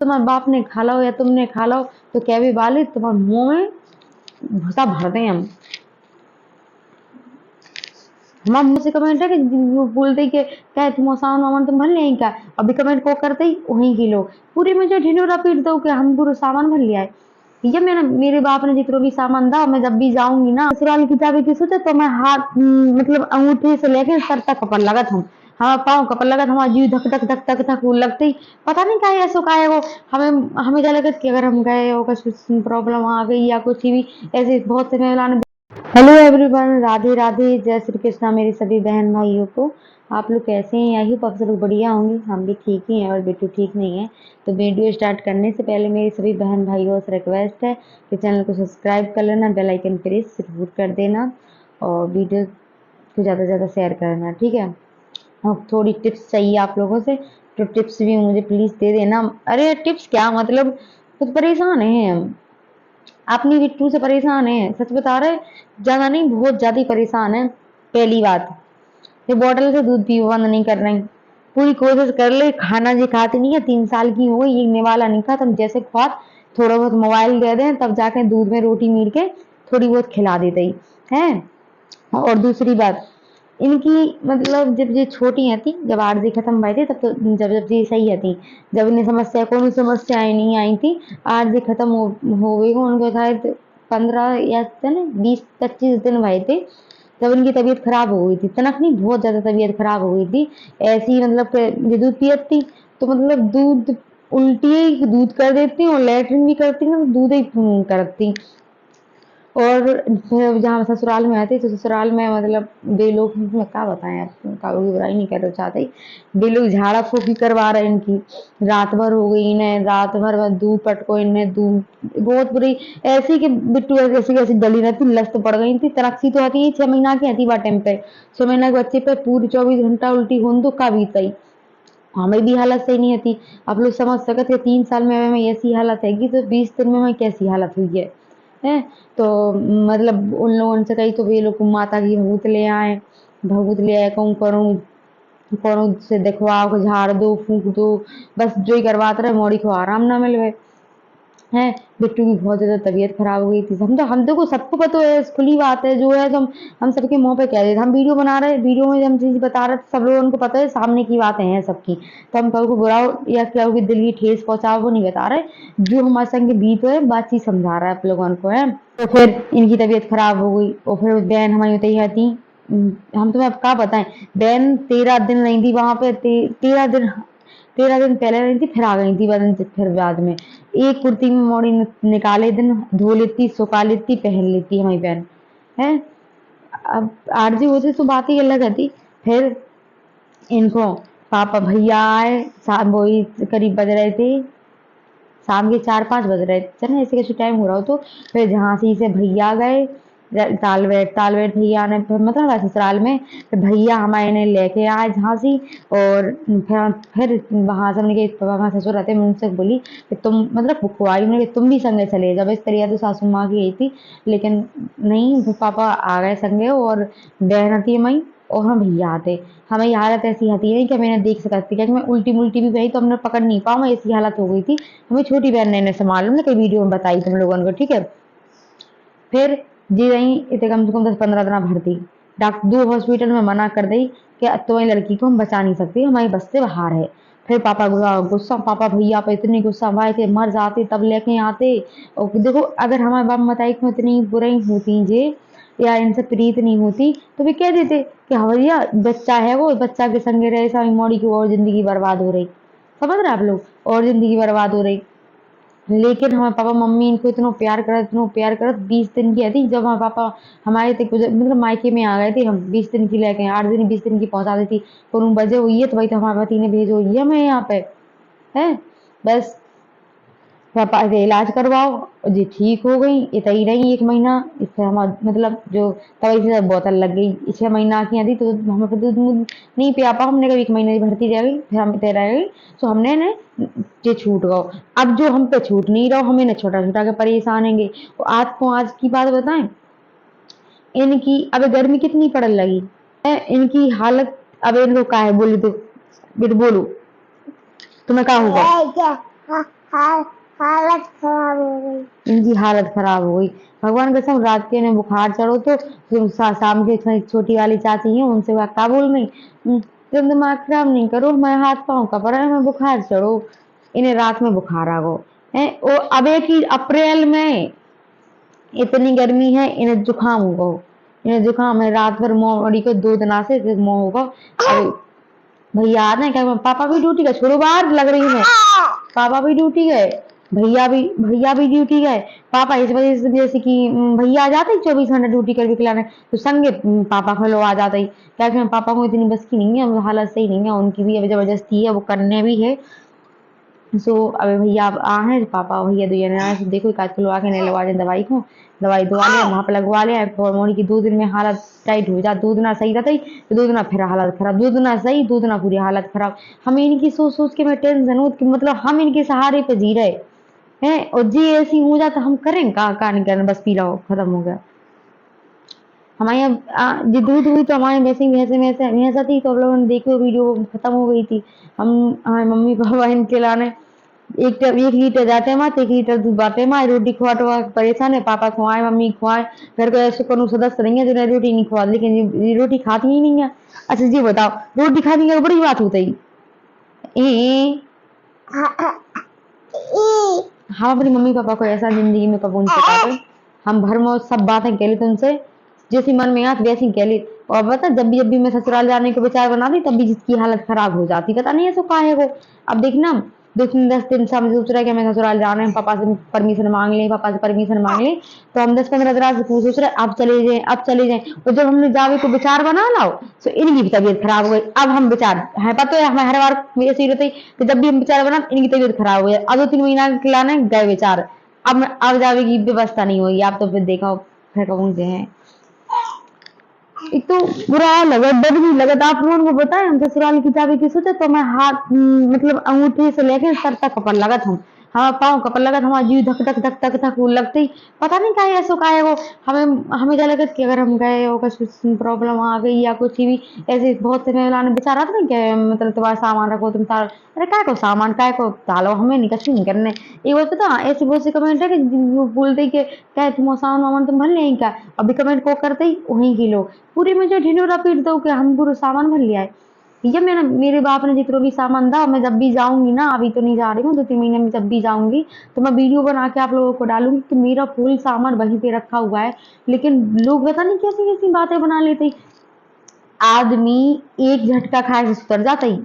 तुम्हारे बाप ने खा लो या तुमने खा लो तो क्या भी बाली तुम्हारे मुंह में भूसा भर दें हम। हमारे मुंह से कमेंट है कि वो बोलते कि क्या तुम सामान वामान तुम भर ले क्या, अभी कमेंट को करते ही वहीं की लोग पूरी मुझे ढिंडोरा पीट दो कि हम पूरा सामान भर लिया है। ये मैंने मेरे बाप ने जितना भी सामान था, मैं जब भी जाऊंगी ना ससुराल की चाबी की सोचे तो मैं हाथ मतलब अंगूठे से लेके सर तक कपड़ लगत हूँ। हाँ पाँव कपड़ लगत हमारा जीव धक धक धक धक धक लगते ही पता नहीं क्या ऐसा का है वो। हमें हमें क्या लगत कि अगर हम गए हो कुछ प्रॉब्लम आ गई या कुछ भी ऐसे बहुत से महिलाएं। हेलो एवरीवन, राधे राधे, जय श्री कृष्णा मेरे सभी बहन भाइयों को। आप लोग कैसे हैं? आई होप आप सब लोग बढ़िया होंगे। हम भी ठीक ही हैं और बिट्टू ठीक नहीं है। तो वीडियो स्टार्ट करने से पहले मेरी सभी बहन भाइयों से रिक्वेस्ट है कि चैनल को सब्सक्राइब कर लेना, बेल आइकन प्रेस जरूर कर देना और वीडियो को ज़्यादा से ज़्यादा शेयर करना, ठीक है। और थोड़ी टिप्स चाहिए आप लोगों से, तो टिप्स भी मुझे प्लीज़ दे देना। अरे टिप्स क्या, मतलब कुछ परेशान हैं हम, अपनी बिट्टू से परेशान है, सच बता रहे, ज्यादा नहीं बहुत ज्यादा परेशान है। पहली बात, ये बॉटल से दूध पी बंद नहीं कर रही, पूरी कोशिश कर ले, खाना जी खाती नहीं है, 3 साल की हो गई, ये निवाला नहीं खा, तुम जैसे खुआत थोड़ा बहुत मोबाइल दे दें तब जाके दूध में रोटी मीड़ के थोड़ी बहुत खिला देते ही है। और दूसरी बात, इनकी मतलब जब ये छोटी थी, जब आरती खत्म भाई थे तब तो जब जब ये सही थी, जब इन्हें समस्या कोई समस्याएं नहीं आई थी, आरती खत्म हो गई को उनको शायद 15 या 20-25 दिन भाई थे, जब इनकी तबीयत खराब हो गई थी। तनक नहीं, बहुत ज्यादा तबीयत खराब हो गई थी। ऐसी मतलब ये दूध पियत थी तो मतलब दूध उल्टी दूध कर देती और लेटरिन भी करती ना तो दूध ही करती। और फिर जहाँ ससुराल में आते तो ससुराल में मतलब वे लोग, मैं क्या बताएं, आप कारों की बुराई नहीं करना चाहते, वे लोग झाड़ा फूकी करवा रहे इनकी, रात भर हो गई इन्हें, रात भर बस दूध पटको इन्हें, दूध बहुत बुरी ऐसी कि बिट्टू ऐसी ऐसी डली रहती, लस्त पड़ गई थी। तरक्सी तो आती है 6 महीना की आती बात टाइम पे, 6 महीना के बच्चे पे पूरी 24 घंटा उल्टी होन तो का बीत गई। हमें भी हालत सही नहीं आती, आप लोग समझ सकते 3 साल में मैं ऐसी हालत है कि तो 20 दिन में मैं कैसी हालत हुई है। तो मतलब उन लोगों से कही तो वे लोग माता की भभूत ले आए, भभूत ले आए, कहूँ करूँ कौन से दिखवाओ, झाड़ दो फूक दो, बस जो ही करवाते रहे, मोड़ी को आराम ना मिले है। बिट्टू की बहुत ज्यादा तबीयत खराब हो गई थी। हम देखो सबको पता है, खुली बात है जो है, तो हम सबके मुंह पे कह देते, हम वीडियो बना रहे, वीडियो में हम चीज बता रहे, सब लोगों को पता है, सामने की बातें हैं सबकी, तो हम कल को बुराओ या क्या दिल की ठेस पहुंचाओ वो नहीं बता रहे, जो हमारे संग बीत है बातचीत समझा रहा है आप लोगों को है। तो फिर इनकी तबीयत खराब हो गई और फिर बहन हमारी तैयार थी, हम तुम्हें अब क्या बताएं, बहन 13 दिन नहीं थी वहां पे, 13 दिन पहले रही थी, फिर आ गई थी बाद, फिर बाद में एक कुर्ती में मोड़ी निकाले दिन धो लेती, सुखा लेती, पहन लेती हमारी बहन है। अब आरजी होती तो बात ही अलग थी। फिर इनको पापा भैया आए, वही करीब बज रहे थे, शाम के 4-5 बज रहे थे ना, ऐसे कैसे टाइम हो रहा हो। तो फिर झांसी से भैया गए, तालवेट भैया ने मतलब ससुराल में, फिर भैया हमारे ने लेके आए झांसी। और फिर वहां से हमने वहां ससुर रहते, मैं उनसे बोली कि तुम मतलब खुआई उन्होंने कि तुम भी संगे चले जाओ, इस तरीके तो सासू माँ की यही थी, लेकिन नहीं, फिर पापा आ गए संगे और बहन थी मई और हम भैया आते। हमें ये हालत ऐसी आती है कि मैंने देख सकती, क्योंकि मैं उल्टी मुल्टी भी गई तो हमने पकड़ नहीं पाऊँ, ऐसी हालत हो गई थी। हमें छोटी बहन ने संभाल ने कई वीडियो में बताई तुम लोगों को, ठीक है। फिर जी रही इतने कम से कम 10-15 दिन भर्ती, डॉक्टर 2 हॉस्पिटल में मना कर दी कि तुम्हारी लड़की को हम बचा नहीं सकते, हमारी बस से बाहर है। फिर पापा गुस्सा, पापा भैया पे इतनी गुस्सा भाई थे, मर जाते तब लेके आते। और देखो अगर हमारे बाप बताई को इतनी बुराई होती जे या इनसे प्रीत नहीं होती तो वे कह देते कि हाँ भैया बच्चा है, वो बच्चा के संगे रहे, सारी मोड़ी की और जिंदगी बर्बाद हो रही, समझ रहे आप लोग, और जिंदगी बर्बाद हो रही। लेकिन हमारे पापा मम्मी इनको इतना प्यार करत 20 दिन की थी जब हमारे पापा हमारे तक मतलब मायके में आ गए थे। हम 20 दिन की लेके 8 दिन 20 दिन की पहुंचा देती, कौन बजे हुई है तो भाई तो हमारे पति ने भेजो हुई है मैं यहाँ पे है। बस पापा के इलाज करवाओ, जी ठीक हो गई, इतना ही रही 1 महीना। इससे हमारा मतलब जो तभी से बोतल लग गई, 6 महीना की थी तो हमें फिर दूध नहीं पिया पा, हमने कभी 1 महीने की भर्ती रह गई, फिर हम रह गई, तो हमने ने ये छूट गो। अब जो हम पे छूट नहीं रहा, हमें न छोटा छोटा के परेशानेंगे। आज की बात बताएं, इनकी अब गर्मी कितनी पड़ने लगी है, इनकी हालत अब इनको का है बोली तो बोलो तुम्हें क्या होगा। हालत खराब हो गई। इनकी हालत खराब हो गई। भगवान कसम रात के ने बुखार चढ़ो तो जो शाम के छोटी वाली चाची है उनसे वह क्या बोल रही, तुम दिमाग खराब नहीं करो, मैं हाथ पाँव का पड़ा है, मैं बुखार चढ़ो, इन्हें रात में बुखार आ गो है। ओ अब एक ही अप्रैल में इतनी गर्मी है, इन्हें जुकाम हो गो, इन्हें जुकाम है, रात भर मोड़ी को 2 दिन से मोह होगा। अब भैया आ रहे क्या, पापा भी ड्यूटी गए, छोड़ो बाहर लग रही है, पापा भी ड्यूटी गए, भैया भी ड्यूटी गए। पापा इस वजह से जैसे कि भैया आ जाते 24 घंटे ड्यूटी कर भी लाने, तो संगे पापा को लोग आ जाते ही, क्या कि पापा को इतनी बस की नहीं है, हालत सही नहीं है उनकी भी, अब जबरदस्ती है वो करने भी है। सो अबे भैया अब आ हैं पापा भैया दो जने आए, देखो एक आध किलो आके नहीं लगवा दें दवाई को, दवाई दवा लिया वहां पर लगवा लिया, मोड़ी की 2 दिन में हालत टाइट हो जा, 2 दिन सही रहता ही, 2 दिन फिर हालत खराब, 2 दिन सही 2 दिन पूरी हालत खराब। हमें इनकी सोच सोच के मैं टेंशन हूँ कि मतलब हम इनके सहारे पे जी रहे हैं, और जी ऐसी हो जाता हम करें का नहीं करें, बस पी लो खत्म हो गया। हमारे यहाँ जो दूध हुई तो हमारे वैसे ही भैंसा थी, तो हम लोगों ने देखी वीडियो खत्म हो गई थी। हम हमारे मम्मी पापा इनके लाने 1 लीटर जाते माँ, 1 लीटर दूध बाटे माँ, रोटी खुआ परेशान है, पापा खुआए मम्मी खुआए, घर को ऐसे कोनो सदस्य नहीं है जिन्हें रोटी नहीं खुआ, लेकिन ये रोटी खाती ही नहीं है। अच्छा जी बताओ, रोटी खाने की बड़ी बात होती है। हम अपनी मम्मी पापा को ऐसा जिंदगी में कबूल से काटे, हम भर में सब बातें कह ली तुमसे, जैसी मन में आती वैसी कह ली। और बता जब भी मैं ससुराल जाने को विचार बनाती तब भी जिसकी हालत खराब हो जाती, पता नहीं ऐसा काहे को। अब देखना 2 10 दिन से हम सोच रहे कि हमें ससुराल जाना है, पापा से परमिशन मांग लें, पापा से परमिशन मांग लें, तो हम 10 15 दिन से सोच रहे अब चले जाए अब चले जाए, और जब हमने जावे को विचार बना लाओ तो इनकी भी तबीयत खराब हो गई। अब हम विचार है पता है हमें हर बार ऐसे ही रहते कि जब भी हम विचार बना इनकी तबीयत खराब हो जाए, अब 2 3 महीना खिलाने गए विचार, अब जावे की व्यवस्था नहीं हुई, आप तो फिर देखो फिर कहूँ हैं। एक तो बुरा लगा, डर भी लगा, आप लोगों को बताया हम ससुराल की चाबी की सोचे तो मैं हाथ मतलब अंगूठे से लेके सर तक कपड़ लगा था, हमारा पाँव कपड़ लगा था, हमारा जीव धक धक धक धक धक लगते ही पता नहीं क्या ऐसा का है वो, हमें हमें क्या लगा कि अगर हम गए हो कुछ प्रॉब्लम आ गई या कुछ भी ऐसे, बहुत से महिला ने बेचारा था ना कि मतलब तुम्हारा सामान रखो तुम सारा, अरे काय को सामान काय को डालो, हमें नहीं कुछ नहीं करने। एक बार पता ऐसे बहुत से कमेंट है कि बोलते कि क्या तुम सामान वामान तुम भर ले क्या, अभी कमेंट को करते ही वहीं की लोग पूरी मुझे ढिंडोरा पीट दो कि हम पूरा सामान भर लिया है। ये मैंने मेरे बाप ने जितना भी सामान था, मैं जब भी जाऊंगी ना, अभी तो नहीं जा रही हूँ 2 3 महीने में जब भी जाऊंगी तो मैं वीडियो बना के आप लोगों को डालूंगी कि मेरा फुल सामान वहीं पे रखा हुआ है। लेकिन लोग पता नहीं कैसी कैसी बातें बना लेते, आदमी एक झटका खाए से सुधर जाता ही,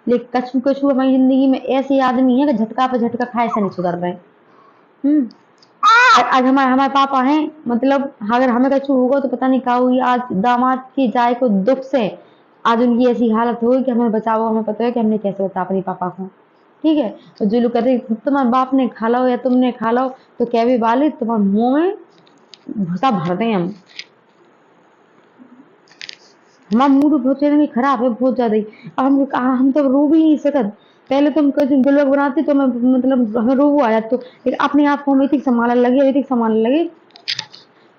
लेकिन कछु कछु हमारी जिंदगी में ऐसे आदमी है कि झटका पे झटका खाए से नहीं सुधर रहे। आज हमारे हमारे पापा हैं, मतलब अगर हमें कछु होगा तो पता नहीं क्या हुई, आज दामाद की जाए को दुख से आज उनकी ऐसी हालत हो गई कि हमें बचाओ, हमें पता है कि हमने कैसे बचा अपने पापा को। ठीक है, तो जो लोग कहते हैं तुम्हारे बाप ने खा लो या तुमने खा लो, तो क्या भी बाले तुम्हारे मुंह में भूसा भर दें हम। हमारा मूड बहुत ज्यादा खराब है, बहुत ज्यादा ही। अब हम तो रो भी नहीं सकत, पहले तो हम ब्लॉग बनाते तो मैं मतलब हमें रोबो आ जाता, लेकिन अपने आप को हम इतनी संभालने लगे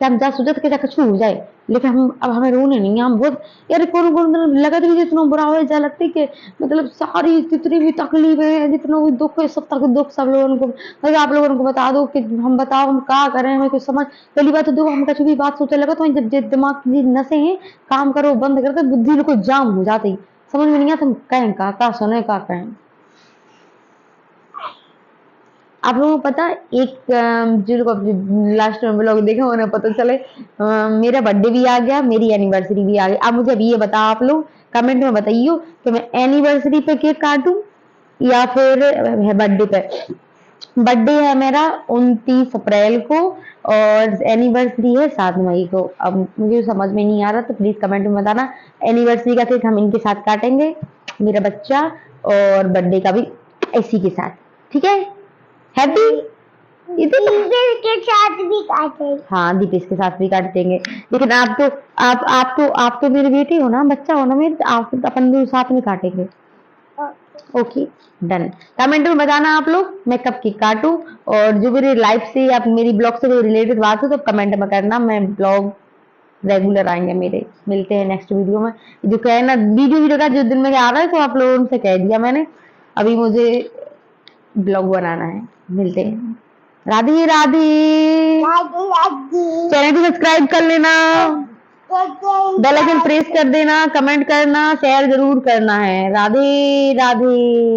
कि हम जा सोचा था कि कुछ हो जाए, लेकिन हम अब हमें रोने नहीं है, हम बहुत यार कौन कौन लगत भी जितना बुरा हो जा लगती कि मतलब सारी जितनी भी तकलीफ है जितना भी दुख है सब तक दुख सब लोगों को, अगर आप लोगों को बता दो कि हम बताओ हम क्या करें, हमें कुछ समझ। पहली बात तो देखो हम कुछ भी बात सोचने लगा तो जब दिमाग की नसें हैं काम करो बंद करके बुद्धि बिल्कुल जाम हो जाती, समझ में नहीं आता हम कहें का सुने का कहें। आप लोगों को पता एक जो लोग लास्ट में ब्लॉग देखे उन्हें पता चले मेरा बर्थडे भी आ गया, मेरी एनिवर्सरी भी आ गई। अब मुझे अभी ये बताओ आप लोग कमेंट में बताइयो कि मैं एनिवर्सरी पे केक काटूं या फिर बर्थडे पे। बर्थडे है मेरा 29 अप्रैल को और एनिवर्सरी है 7 मई को। अब मुझे समझ में नहीं आ रहा तो प्लीज कमेंट में बताना। एनिवर्सरी का केक हम इनके साथ काटेंगे, मेरा बच्चा, और बर्थडे का भी इसी के साथ, ठीक है। हैप्पी दीपेश के साथ भी काटेंगे। हाँ दीपेश के साथ भी काट देंगे, लेकिन आप तो मेरे बेटे हो ना, बच्चा हो ना मेरे, तो आप अपन भी साथ में काटेंगे। Okay done. कमेंट में बताना आप लोग मैं कब केक काटूं, और जो मेरे लाइफ से या मेरी ब्लॉग से कोई रिलेटेड बात हो तो कमेंट में करना, मैं ब्लॉग रेगुलर आएंगे मेरे। मिलते हैं नेक्स्ट वीडियो में। जो कहना वीडियो का जो दिन में आ रहा है तो आप लोगों से कह दिया मैंने, अभी मुझे ब्लॉग बनाना है। मिलते हैं। राधे राधे। राधे राधे। चैनल को सब्सक्राइब कर लेना, बेल आइकन प्रेस कर देना, कमेंट करना, शेयर जरूर करना है। राधे राधे।